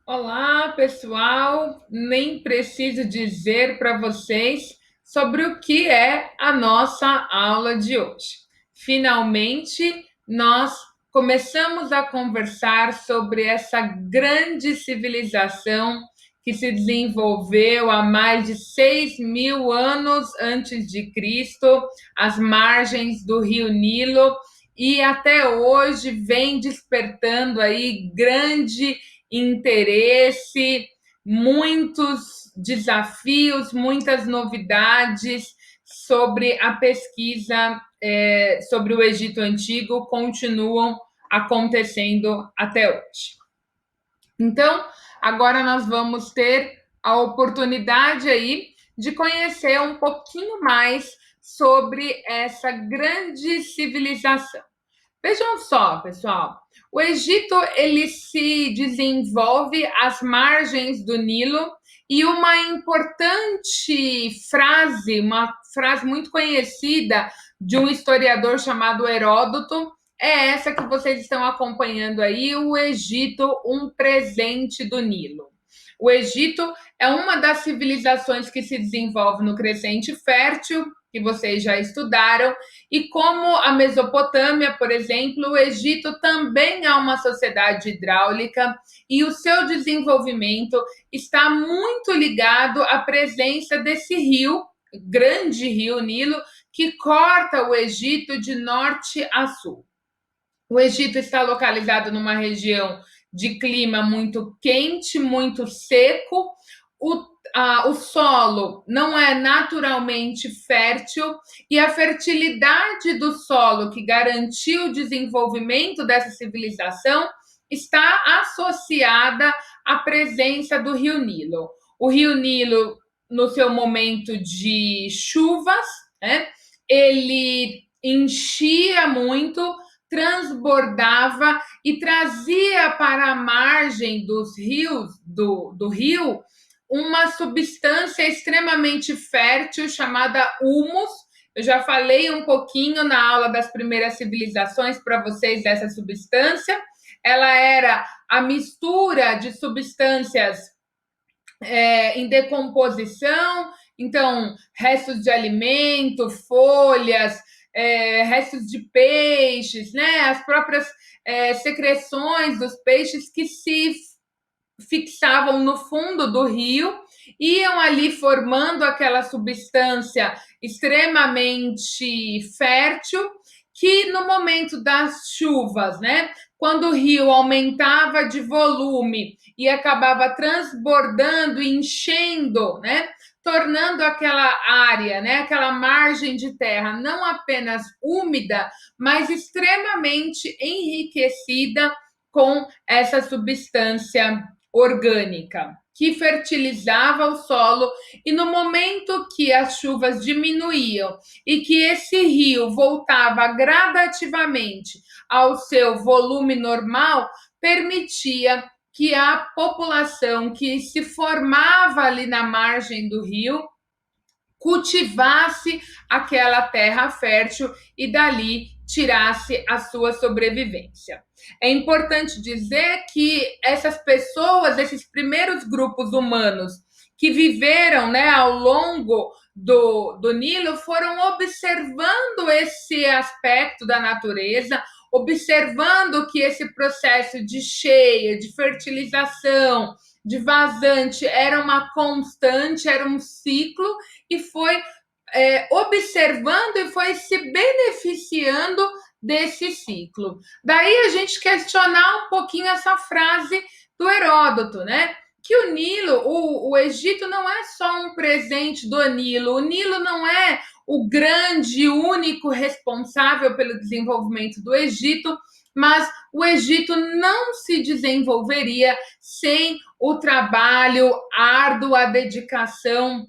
Olá, pessoal! Nem preciso dizer para vocês sobre o que é a nossa aula de hoje. Finalmente, nós começamos a conversar sobre essa grande civilização que se desenvolveu há mais de 6.000 anos antes de Cristo, às margens do Rio Nilo, e até hoje vem despertando aí grande interesse, muitos desafios, muitas novidades sobre a pesquisa sobre o Egito Antigo continuam acontecendo até hoje. Então, agora nós vamos ter a oportunidade aí de conhecer um pouquinho mais sobre essa grande civilização. Vejam só, pessoal, o Egito ele se desenvolve às margens do Nilo e uma frase muito conhecida de um historiador chamado Heródoto é essa que vocês estão acompanhando aí, o Egito, um presente do Nilo. O Egito é uma das civilizações que se desenvolve no Crescente Fértil, que vocês já estudaram, e como a Mesopotâmia, por exemplo, o Egito também é uma sociedade hidráulica e o seu desenvolvimento está muito ligado à presença desse rio, grande rio Nilo, que corta o Egito de norte a sul. O Egito está localizado numa região de clima muito quente, muito seco. O solo não é naturalmente fértil e a fertilidade do solo que garantiu o desenvolvimento dessa civilização está associada à presença do Rio Nilo. O Rio Nilo, no seu momento de chuvas, né, ele enchia muito, transbordava e trazia para a margem dos rios do rio uma substância extremamente fértil chamada humus. Eu já falei um pouquinho na aula das primeiras civilizações para vocês dessa substância. Ela era a mistura de substâncias em decomposição, então restos de alimento, folhas, restos de peixes, né? As próprias secreções dos peixes que se fixavam no fundo do rio, iam ali formando aquela substância extremamente fértil, que no momento das chuvas, né, quando o rio aumentava de volume e acabava transbordando, enchendo, né, tornando aquela área, né, aquela margem de terra não apenas úmida, mas extremamente enriquecida com essa substância orgânica que fertilizava o solo, e no momento que as chuvas diminuíam e que esse rio voltava gradativamente ao seu volume normal, permitia que a população que se formava ali na margem do rio cultivasse aquela terra fértil e dali tirasse a sua sobrevivência. É importante dizer que essas pessoas, esses primeiros grupos humanos que viveram, né, ao longo do Nilo, foram observando esse aspecto da natureza, observando que esse processo de cheia, de fertilização, de vazante era uma constante, era um ciclo, e foi observando e foi se beneficiando desse ciclo. Daí a gente questionar um pouquinho essa frase do Heródoto, né? Que o Nilo, o Egito não é só um presente do Nilo, o Nilo não é o grande, único responsável pelo desenvolvimento do Egito, mas o Egito não se desenvolveria sem o trabalho árduo, a dedicação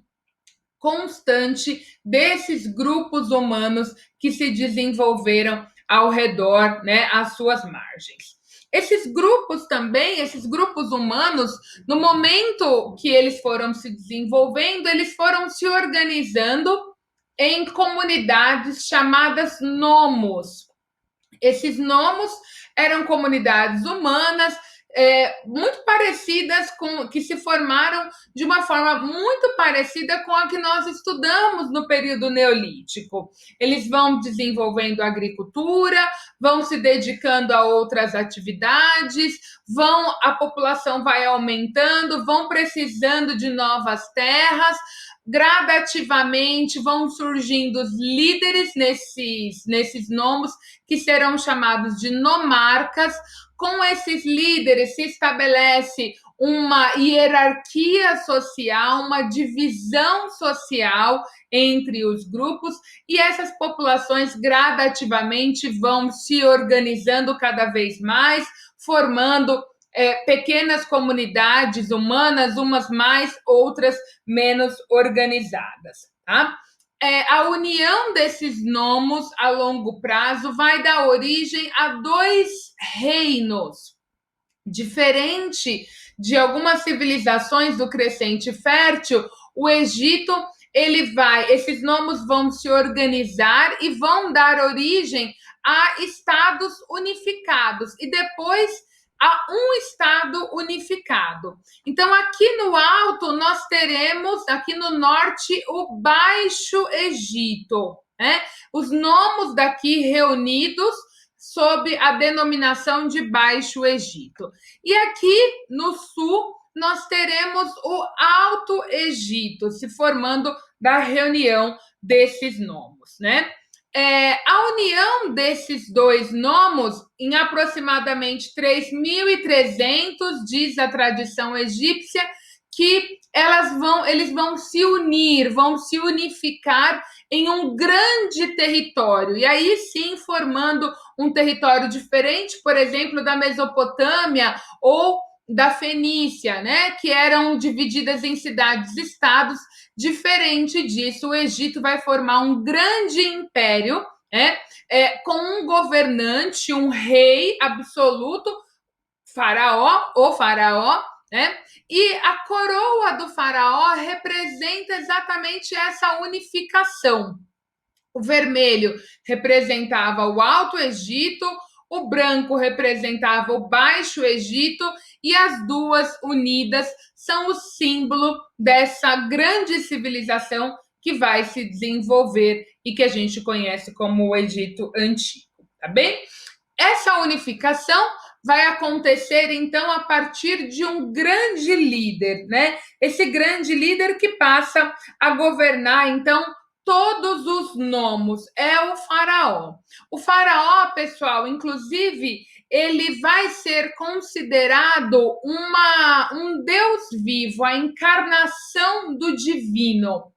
constante desses grupos humanos que se desenvolveram ao redor, né, às suas margens. Esses grupos também, esses grupos humanos, no momento que eles foram se desenvolvendo, eles foram se organizando em comunidades chamadas nomos. Esses nomos eram comunidades humanas muito parecidas com que se formaram de uma forma muito parecida com a que nós estudamos no período neolítico. Eles vão desenvolvendo agricultura, vão se dedicando a outras atividades, a população vai aumentando, vão precisando de novas terras. Gradativamente vão surgindo os líderes nesses nomos, que serão chamados de nomarcas. Com esses líderes se estabelece uma hierarquia social, uma divisão social entre os grupos, e essas populações gradativamente vão se organizando cada vez mais, formando pequenas comunidades humanas, umas mais, outras menos organizadas, tá? A união desses nomos a longo prazo vai dar origem a dois reinos. Diferente de algumas civilizações do Crescente Fértil, o Egito, esses nomos vão se organizar e vão dar origem a estados unificados e depois a um estado unificado. Então, aqui no alto, nós teremos, aqui no norte, o Baixo Egito, né? Os nomos daqui reunidos sob a denominação de Baixo Egito. E aqui no sul, nós teremos o Alto Egito, se formando da reunião desses nomos, né? A união desses dois nomos, em aproximadamente 3.300, diz a tradição egípcia, que eles vão se unir, vão se unificar em um grande território, e aí sim formando um território diferente, por exemplo, da Mesopotâmia ou da Fenícia, né, que eram divididas em cidades-estados. Diferente disso, o Egito vai formar um grande império, né, com um governante, um rei absoluto, o faraó, né? E a coroa do faraó representa exatamente essa unificação. O vermelho representava o Alto Egito, o branco representava o Baixo Egito, e as duas unidas são o símbolo dessa grande civilização que vai se desenvolver e que a gente conhece como o Egito Antigo, tá bem? Essa unificação vai acontecer, então, a partir de um grande líder, né? Esse grande líder que passa a governar, então, todos os nomos, é o faraó. O faraó, pessoal, inclusive, ele vai ser considerado um deus vivo, a encarnação do divino.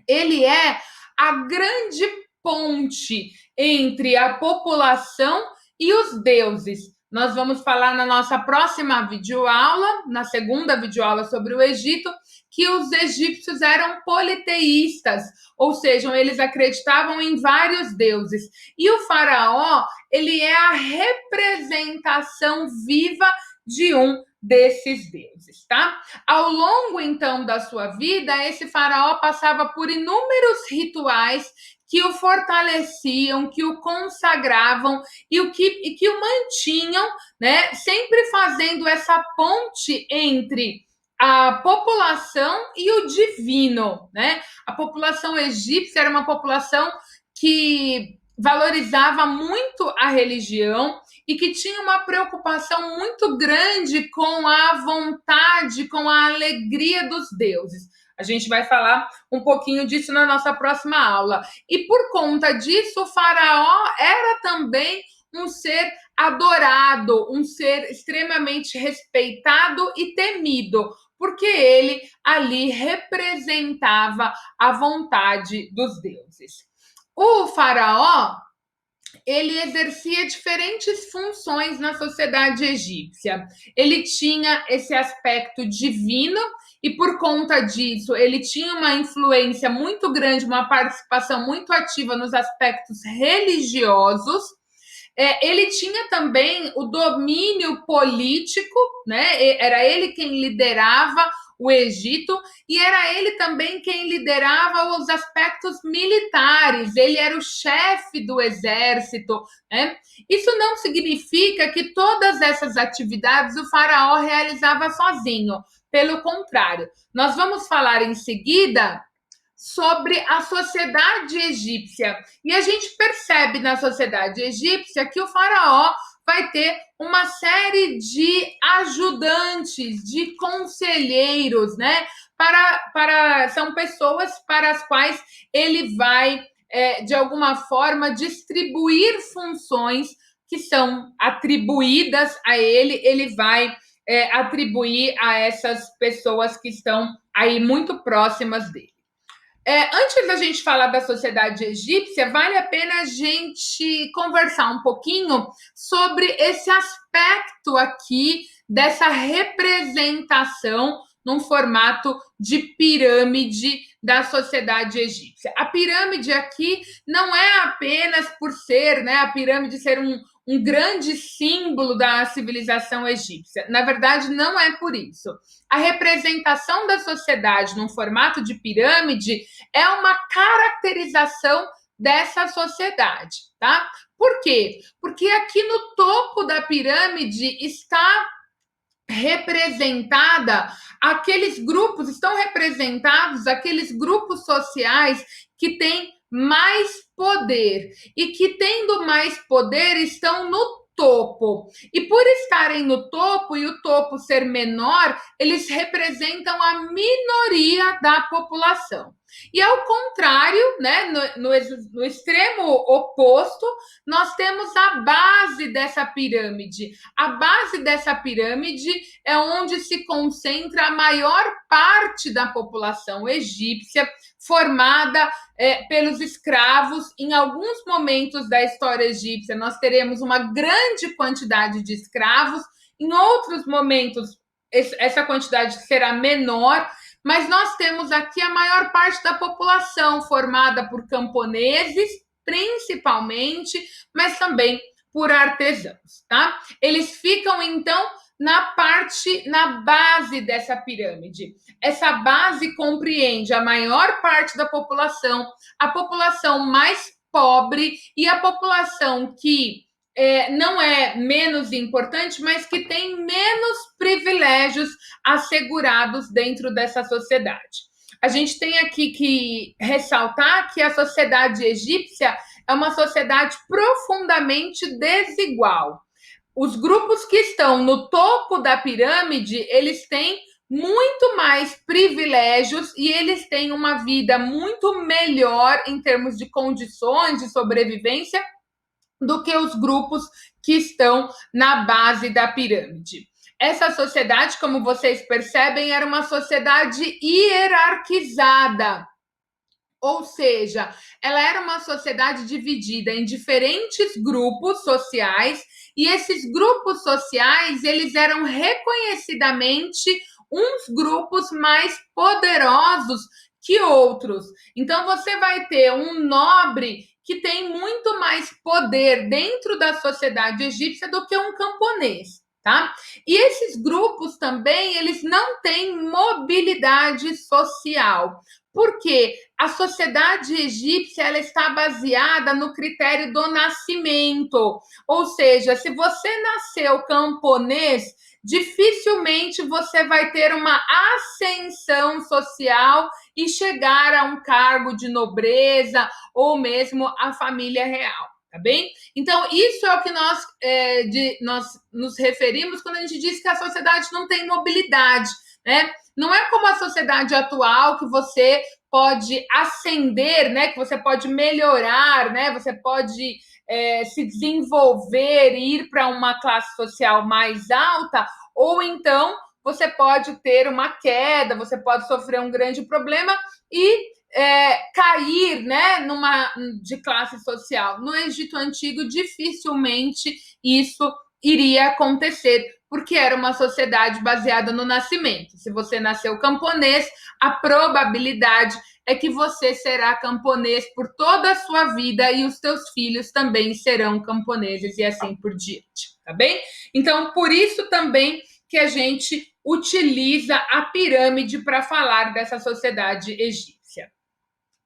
Ele é a grande ponte entre a população e os deuses. Nós vamos falar na nossa próxima videoaula, na segunda videoaula sobre o Egito, que os egípcios eram politeístas, ou seja, eles acreditavam em vários deuses. E o faraó, ele é a representação viva de um desses deuses, tá? Ao longo, então, da sua vida, esse faraó passava por inúmeros rituais que o fortaleciam, que o consagravam e que o mantinham, né? Sempre fazendo essa ponte entre a população e o divino, né? A população egípcia era uma população que valorizava muito a religião e que tinha uma preocupação muito grande com a vontade, com a alegria dos deuses. A gente vai falar um pouquinho disso na nossa próxima aula. E por conta disso, o faraó era também um ser adorado, um ser extremamente respeitado e temido, porque ele ali representava a vontade dos deuses. O faraó, ele exercia diferentes funções na sociedade egípcia. Ele tinha esse aspecto divino e, por conta disso, ele tinha uma influência muito grande, uma participação muito ativa nos aspectos religiosos. Ele tinha também o domínio político, né? Era ele quem liderava o Egito, e era ele também quem liderava os aspectos militares, ele era o chefe do exército, né? Isso não significa que todas essas atividades o faraó realizava sozinho, pelo contrário, nós vamos falar em seguida sobre a sociedade egípcia. E a gente percebe na sociedade egípcia que o faraó vai ter uma série de ajudantes, de conselheiros, né? São pessoas para as quais ele vai, de alguma forma, distribuir funções que são atribuídas a ele, ele vai atribuir a essas pessoas que estão aí muito próximas dele. Antes da gente falar da sociedade egípcia, vale a pena a gente conversar um pouquinho sobre esse aspecto aqui dessa representação num formato de pirâmide da sociedade egípcia. A pirâmide aqui não é apenas por ser, né, a pirâmide ser um grande símbolo da civilização egípcia. Na verdade, não é por isso. A representação da sociedade num formato de pirâmide é uma caracterização dessa sociedade, tá? Por quê? Porque aqui no topo da pirâmide está representada estão representados aqueles grupos sociais que têm mais poder e que, tendo mais poder, estão no topo. E por estarem no topo e o topo ser menor, eles representam a minoria da população. E ao contrário, né, no extremo oposto, nós temos a base dessa pirâmide. A base dessa pirâmide é onde se concentra a maior parte da população egípcia, formada pelos escravos. Em alguns momentos da história egípcia, nós teremos uma grande quantidade de escravos, em outros momentos, essa quantidade será menor, mas nós temos aqui a maior parte da população formada por camponeses, principalmente, mas também por artesãos, tá? Eles ficam, então, na base dessa pirâmide. Essa base compreende a maior parte da população, a população mais pobre e a população que não é menos importante, mas que tem menos privilégios assegurados dentro dessa sociedade. A gente tem aqui que ressaltar que a sociedade egípcia é uma sociedade profundamente desigual. Os grupos que estão no topo da pirâmide, eles têm muito mais privilégios e eles têm uma vida muito melhor em termos de condições de sobrevivência do que os grupos que estão na base da pirâmide. Essa sociedade, como vocês percebem, era uma sociedade hierarquizada. Ou seja, ela era uma sociedade dividida em diferentes grupos sociais, e esses grupos sociais, eles eram reconhecidamente uns grupos mais poderosos que outros. Então você vai ter um nobre que tem muito mais poder dentro da sociedade egípcia do que um camponês, tá? E esses grupos também, eles não têm mobilidade social. Porque a sociedade egípcia, ela está baseada no critério do nascimento. Ou seja, se você nasceu camponês, dificilmente você vai ter uma ascensão social e chegar a um cargo de nobreza ou mesmo a família real, tá bem? Então, isso é o que nós nos referimos quando a gente diz que a sociedade não tem mobilidade, né? Não é como a sociedade atual, que você pode ascender, né? Que você pode melhorar, né? Você pode se desenvolver e ir para uma classe social mais alta, ou então você pode ter uma queda, você pode sofrer um grande problema e cair, né, de classe social. No Egito Antigo, dificilmente isso iria acontecer, porque era uma sociedade baseada no nascimento. Se você nasceu camponês, a probabilidade é que você será camponês por toda a sua vida e os teus filhos também serão camponeses e assim por diante, tá bem? Então, por isso também que a gente utiliza a pirâmide para falar dessa sociedade egípcia.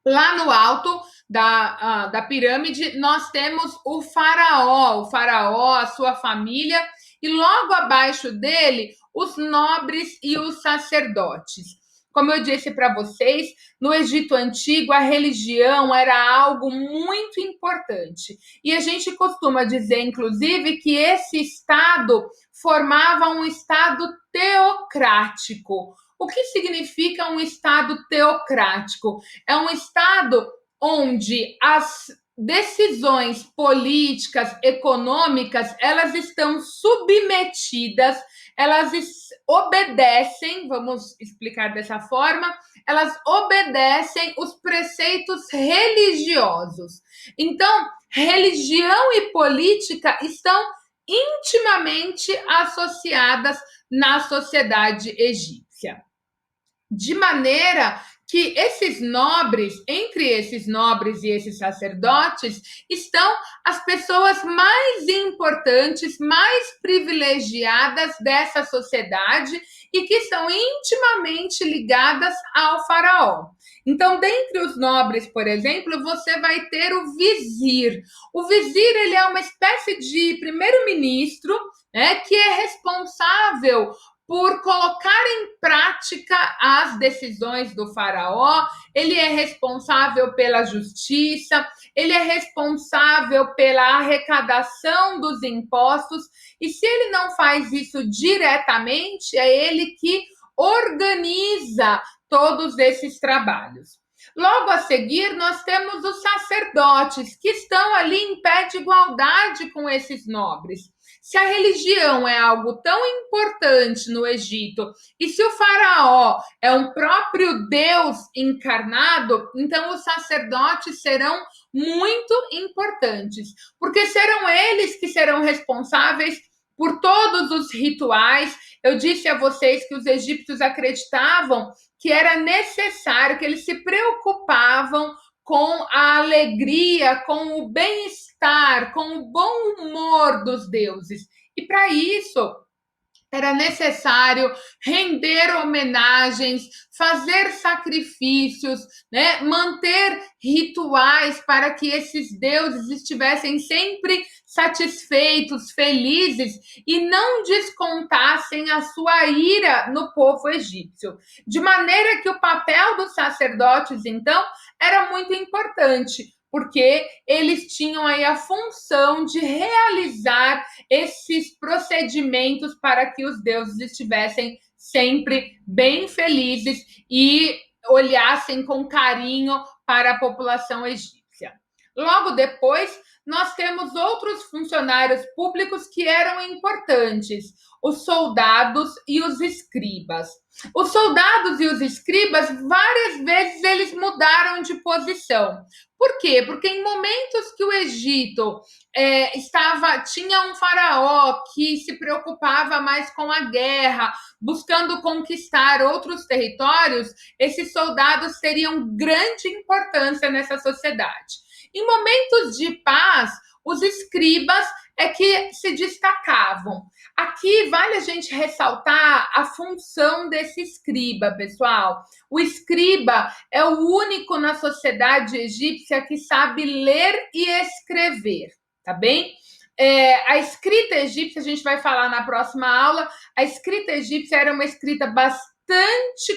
Lá no alto da pirâmide, nós temos o faraó, a sua família, e logo abaixo dele, os nobres e os sacerdotes. Como eu disse para vocês, no Egito Antigo, a religião era algo muito importante. E a gente costuma dizer, inclusive, que esse Estado formava um Estado teocrático. O que significa um Estado teocrático? É um Estado onde as decisões políticas, econômicas, elas estão submetidas, elas obedecem, vamos explicar dessa forma, elas obedecem os preceitos religiosos. Então, religião e política estão intimamente associadas na sociedade egípcia. De maneira que esses nobres, entre esses nobres e esses sacerdotes, estão as pessoas mais importantes, mais privilegiadas dessa sociedade e que são intimamente ligadas ao faraó. Então, dentre os nobres, por exemplo, você vai ter o vizir. O vizir, ele é uma espécie de primeiro-ministro, né, que é responsável por colocar em prática as decisões do faraó, ele é responsável pela justiça, ele é responsável pela arrecadação dos impostos, e se ele não faz isso diretamente, é ele que organiza todos esses trabalhos. Logo a seguir, nós temos os sacerdotes, que estão ali em pé de igualdade com esses nobres. Se a religião é algo tão importante no Egito, e se o faraó é um próprio Deus encarnado, então os sacerdotes serão muito importantes, porque serão eles que serão responsáveis por todos os rituais. Eu disse a vocês que os egípcios acreditavam que era necessário, que eles se preocupavam com a alegria, com o bem-estar, com o bom humor dos deuses. E para isso, era necessário render homenagens, fazer sacrifícios, né? Manter rituais para que esses deuses estivessem sempre satisfeitos, felizes e não descontassem a sua ira no povo egípcio. De maneira que o papel dos sacerdotes, então, era muito importante, porque eles tinham aí a função de realizar esses procedimentos para que os deuses estivessem sempre bem felizes e olhassem com carinho para a população egípcia. Logo depois, nós temos outros funcionários públicos que eram importantes, os soldados e os escribas. Os soldados e os escribas, várias vezes, eles mudaram de posição. Por quê? Porque em momentos que o Egito tinha um faraó que se preocupava mais com a guerra, buscando conquistar outros territórios, esses soldados teriam grande importância nessa sociedade. Em momentos de paz, os escribas é que se destacavam. Aqui vale a gente ressaltar a função desse escriba, pessoal. O escriba é o único na sociedade egípcia que sabe ler e escrever, tá bem? A escrita egípcia, a gente vai falar na próxima aula, a escrita egípcia era uma escrita bastante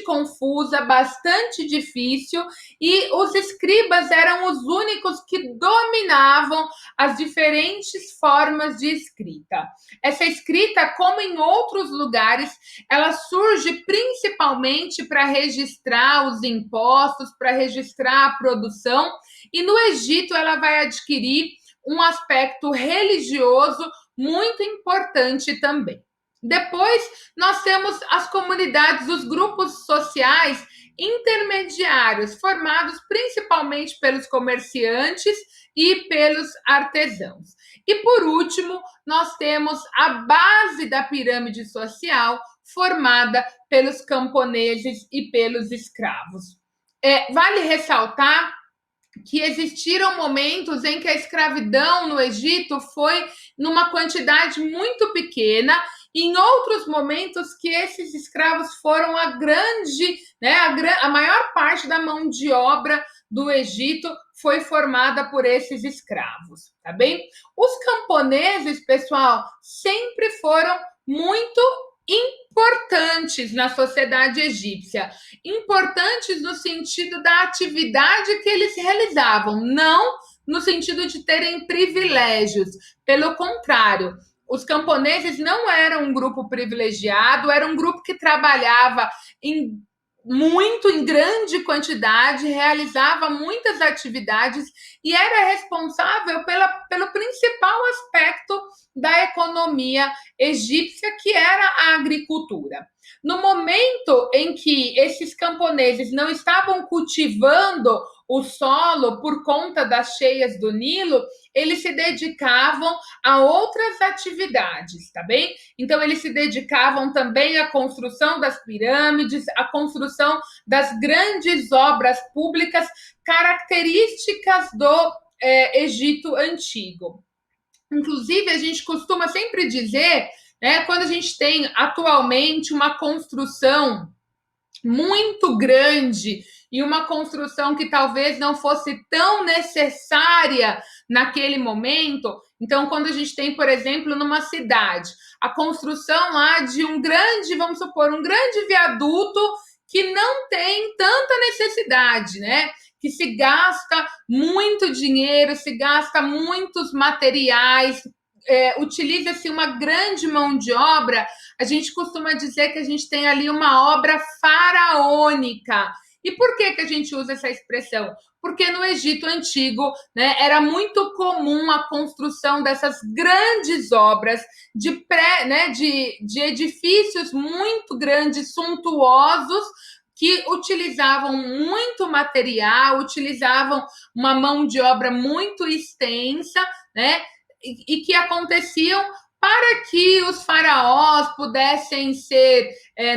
confusa, bastante difícil, e os escribas eram os únicos que dominavam as diferentes formas de escrita. Essa escrita, como em outros lugares, ela surge principalmente para registrar os impostos, para registrar a produção, e no Egito ela vai adquirir um aspecto religioso muito importante também. Depois, nós temos as comunidades, os grupos sociais intermediários, formados principalmente pelos comerciantes e pelos artesãos. E, por último, nós temos a base da pirâmide social, formada pelos camponeses e pelos escravos. Vale ressaltar que existiram momentos em que a escravidão no Egito foi numa quantidade muito pequena e em outros momentos que esses escravos foram a grande, né, a maior parte da mão de obra do Egito foi formada por esses escravos, tá bem? Os camponeses, pessoal, sempre foram muito importantes na sociedade egípcia. Importantes no sentido da atividade que eles realizavam, não no sentido de terem privilégios. Pelo contrário, os camponeses não eram um grupo privilegiado, era um grupo que trabalhava em grande quantidade, realizava muitas atividades e era responsável pelo principal aspecto da economia egípcia, que era a agricultura. No momento em que esses camponeses não estavam cultivando o solo por conta das cheias do Nilo, eles se dedicavam a outras atividades, tá bem? Então, eles se dedicavam também à construção das pirâmides, à construção das grandes obras públicas características do Egito Antigo. Inclusive, a gente costuma sempre dizer, né, quando a gente tem atualmente uma construção muito grande e uma construção que talvez não fosse tão necessária naquele momento. Então, quando a gente tem, por exemplo, numa cidade, a construção lá de um grande, vamos supor, um grande viaduto que não tem tanta necessidade, né? Que se gasta muito dinheiro, se gasta muitos materiais, utiliza-se uma grande mão de obra. A gente costuma dizer que a gente tem ali uma obra faraônica. E por que a gente usa essa expressão? Porque no Egito Antigo, né, era muito comum a construção dessas grandes obras de edifícios muito grandes, suntuosos, que utilizavam muito material, utilizavam uma mão de obra muito extensa, né? E que aconteciam para que os faraós pudessem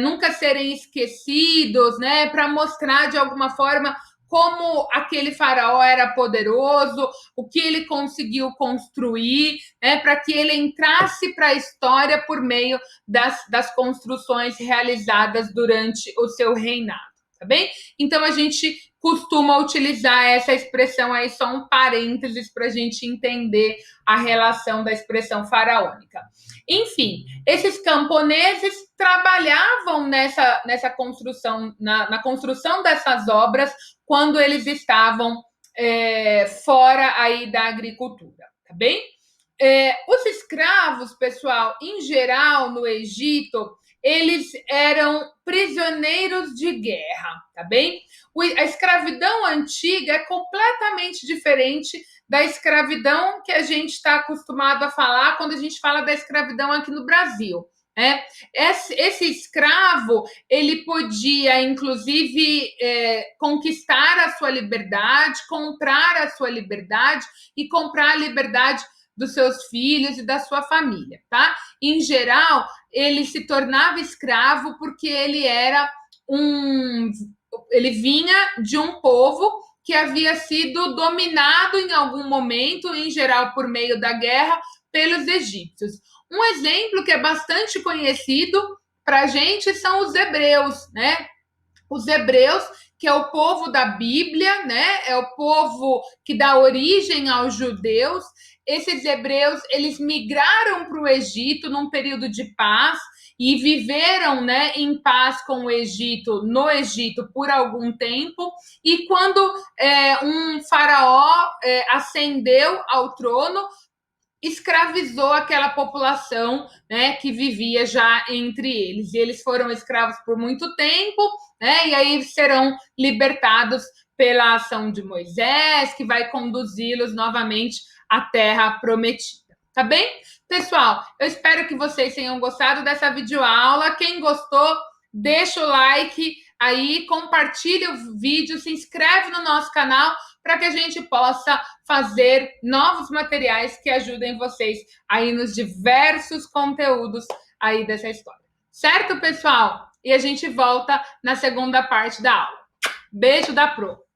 nunca serem esquecidos, né? Para mostrar de alguma forma como aquele faraó era poderoso, o que ele conseguiu construir, né? Para que ele entrasse para a história por meio das construções realizadas durante o seu reinado, tá bem? Então a gente costuma utilizar essa expressão aí, só um parênteses para a gente entender a relação da expressão faraônica. Enfim, esses camponeses trabalhavam nessa construção, na construção dessas obras, quando eles estavam fora aí da agricultura, tá bem? Os escravos, pessoal, em geral, no Egito, eles eram prisioneiros de guerra, tá bem? A escravidão antiga é completamente diferente da escravidão que a gente está acostumado a falar quando a gente fala da escravidão aqui no Brasil. Né? Esse escravo, ele podia, inclusive, conquistar a sua liberdade, comprar a sua liberdade e comprar a liberdade dos seus filhos e da sua família, tá? Em geral, ele se tornava escravo porque ele vinha de um povo que havia sido dominado em algum momento, em geral por meio da guerra, pelos egípcios. Um exemplo que é bastante conhecido para a gente são os hebreus, né? Os hebreus, que é o povo da Bíblia, né? É o povo que dá origem aos judeus. Esses hebreus, eles migraram para o Egito num período de paz e viveram, né, em paz com o Egito, no Egito, por algum tempo. E quando um faraó ascendeu ao trono, escravizou aquela população, né, que vivia já entre eles. E eles foram escravos por muito tempo, né, e aí serão libertados pela ação de Moisés, que vai conduzi-los novamente à terra prometida. Tá bem? Pessoal, eu espero que vocês tenham gostado dessa videoaula. Quem gostou, deixa o like aí, compartilha o vídeo, se inscreve no nosso canal para que a gente possa fazer novos materiais que ajudem vocês aí nos diversos conteúdos aí dessa história. Certo, pessoal? E a gente volta na segunda parte da aula. Beijo da Pro!